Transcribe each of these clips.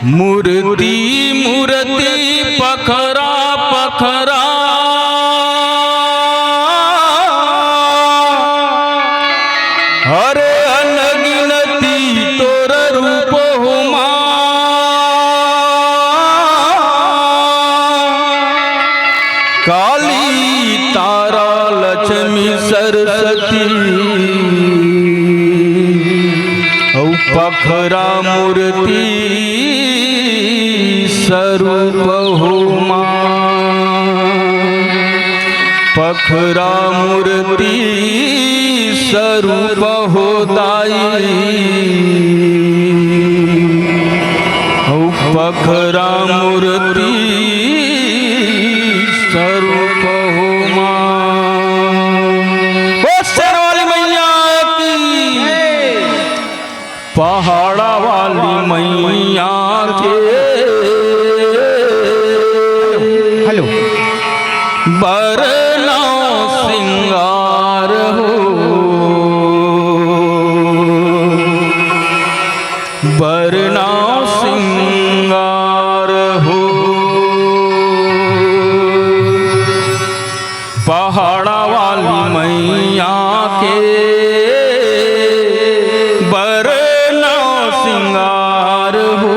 मूर्ति मूर्ति पखरा पखरा हरे अनगिनती तोर रूप हो माँ काली तारा लक्ष्मी सरस्वती पखरा मूर्ति स्वरूप हो माँ पखरा मूर्ति स्वरूप हो दाई पखरा मूर्ति स्वरूप हो माँ। ओ शेर वाली मैया की, पहाड़ा वाली मैया के हेलो बरना सिंगार हो बरना सिंगार हो पहाड़ा वाली मैया के बरना सिंगार हो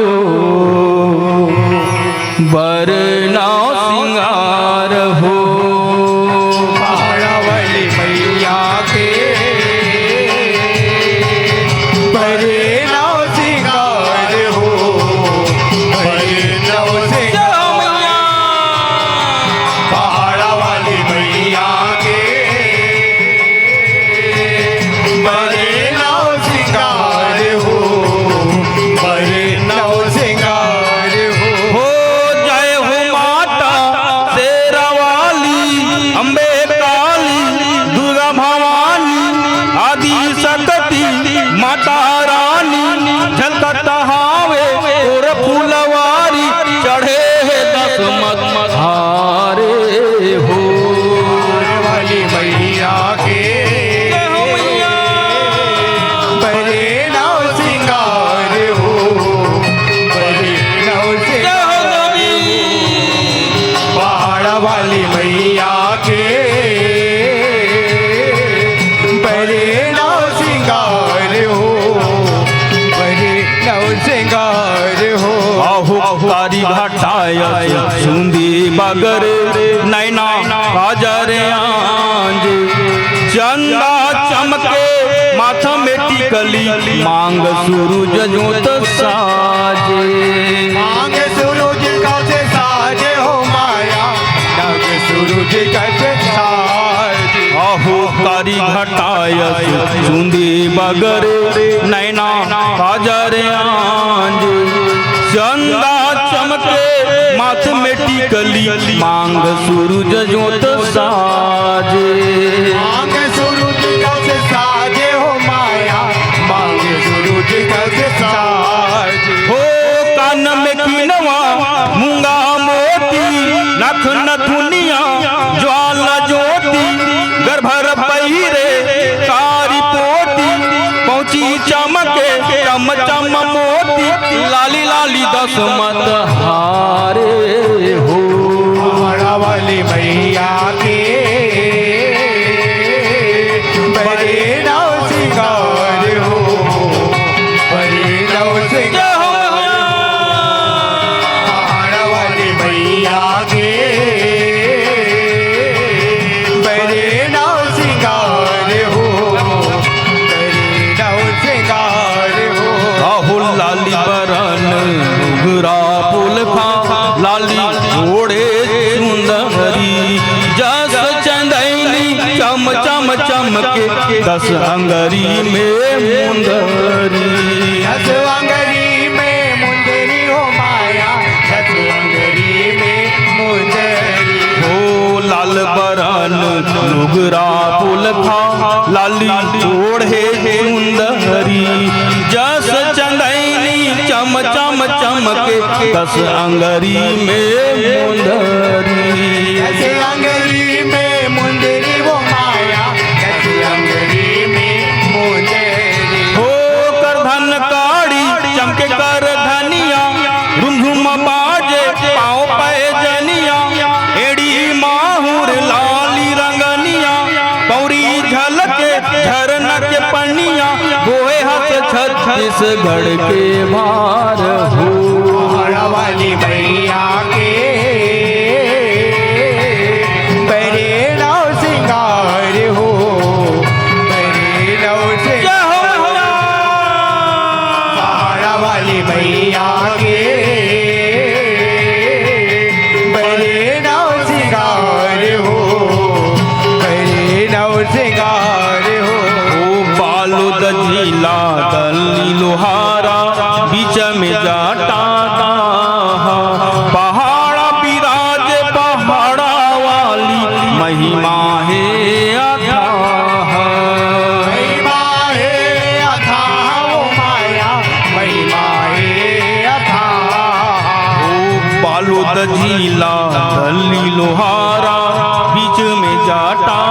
बरना सिंगार हो पहाड़ा वाली मैया के बरे नौ सिंगार हो बरे नौ सिंगार पहाड़ा वाली मैया के बरे नौ सिंगार हो बरे नौ सिंगार हो। जय हो माता शेरा वाली अम्बे काली दुर्गा भवानी आदि शक्ति माता रानी झलकता हावे और फूलवारी चढ़े है दस हारे हो वाली मैया के बरे नौ सिंगार हो बरे नौ सिंगार पहाड़ा वाली मैया के बरे नौ सिंगार हो बरे नौ सिंगार हो। आहु कारी घटाय सुंदी बगर नैना काजर आंज चंदा चमके माथा में टिकली मांग सूरज जोत साजे मांग सूरज का से साजे हो माया नाग सूरज का से साजे। आहु कारी घटाय सुंदी बगर नैना काजर आंज चंदा चमके माथ में टिकली मांग सूरज जोत साजे मांग सूरज का से साजे हो माया मांग सूरज का से साजे। हो कान में कीनवा मूंगा मोती नख नथुनिया ज्वाला ज्योति गर्भर पहिरे कारी पोती पहुंची चमके चम चम मोती लाली लाली दस मत हारे हो पहाड़ा वाली मैया के बरे नौ सिंगार हो बरे नौ सिंगार पहाड़ा वाली मैया के बरे नौ सिंगार हो बरे नौ सिंगार हो। राहुल लाली बरन घुरा पुल खा लाली घोड़े सुंदरी जस चंदैनी चम चम चमके दस अंगरी में मुंदरी दस अंगरी में मुंदरी हो माया दस अंगरी में मुंदरी हो लाल बरन नुगरा पुल खा लाली ओढ़े सुंदरी जस चंदैनी चम चम चमके दस अंगरी में मुंदरी दस अंगरी में मुंदरी वो माया दस अंगरी में मुंदरी हो कर धन काड़ी चमके कर धनिया छत्तीसगढ़ के भार हो। पहाड़ा वाली मैया के बड़े नौ सिंगार हो, बड़े नौ सिंगार। पहाड़ा वाली मैया के बड़े नौ सिंगार हो, बड़े नौ सिंगार हो। ओ बालूद जिला दल्ली लोहारा बीच में जाटा पहाड़ा बिराज पहाड़ा वाली महिमा है अथाह। महिमा है अथाह वो माया, महिमा है अथाह। ओ बालूद जिला दल्ली लोहारा बीच में जाटा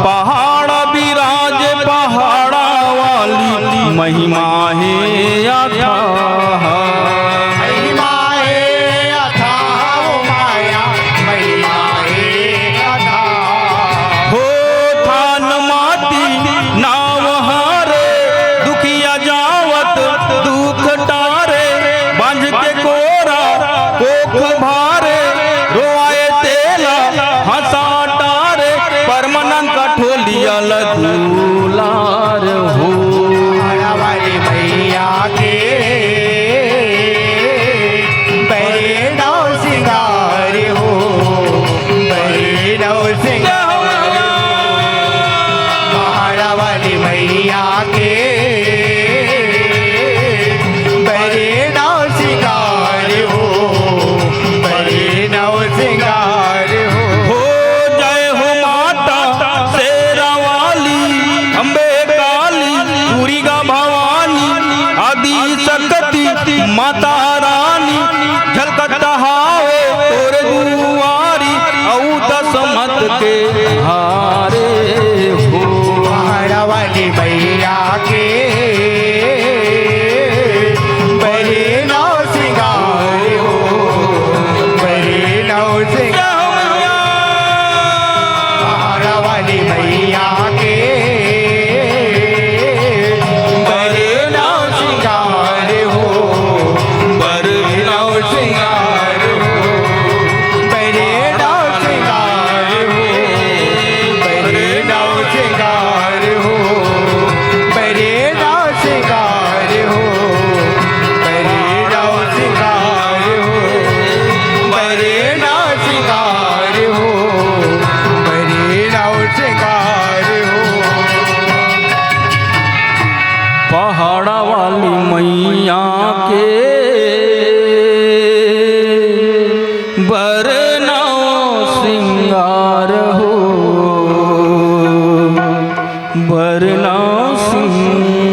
पहाड़ा बिराज पहाड़ा वाली महिमा है अथाह। महिमा है अथाह वो माया, महिमा है अथाह। हो थान माटी नाव हारे दुखिया जावत दुख टारे बांझ के कोरा कोख भारे रोआए तेला हंसा टारे परमनन कठोलिया लदूलार हो। पहाड़ा वाली मैया के बड़े नौ सिंगार हो, बड़े नौ सिंगार। पहाड़ा वाली मैया के बड़े नौ सिंगार हो, बड़े नौ सिंगार हो। हो जय हो माता शेरा वाली अम्बे काली दुर्गा भवानी आदि शक्ति माता रानी झलकता हावे तोरे दुआरी औ दसमत के हारे हो। पहाड़ा वाली मैया के बड़े नौ सिंगार हो, बड़े नौ सिंगार। पहाड़ा वाली मैया के बड़े नौ सिंगार हो, बड़े नौ सिंगार हो, बड़े नौ सिंगार हो, बड़े नौ सिंगार हो, बड़े नौ सिंगार हो, बड़े नौ सिंगार हो, बड़े नौ सिंगार हो, बड़े नौ सिंगार हो। पहाड़ा वाली मैया के बरनाओ सिंगार हो, बरनाओ सिंगार।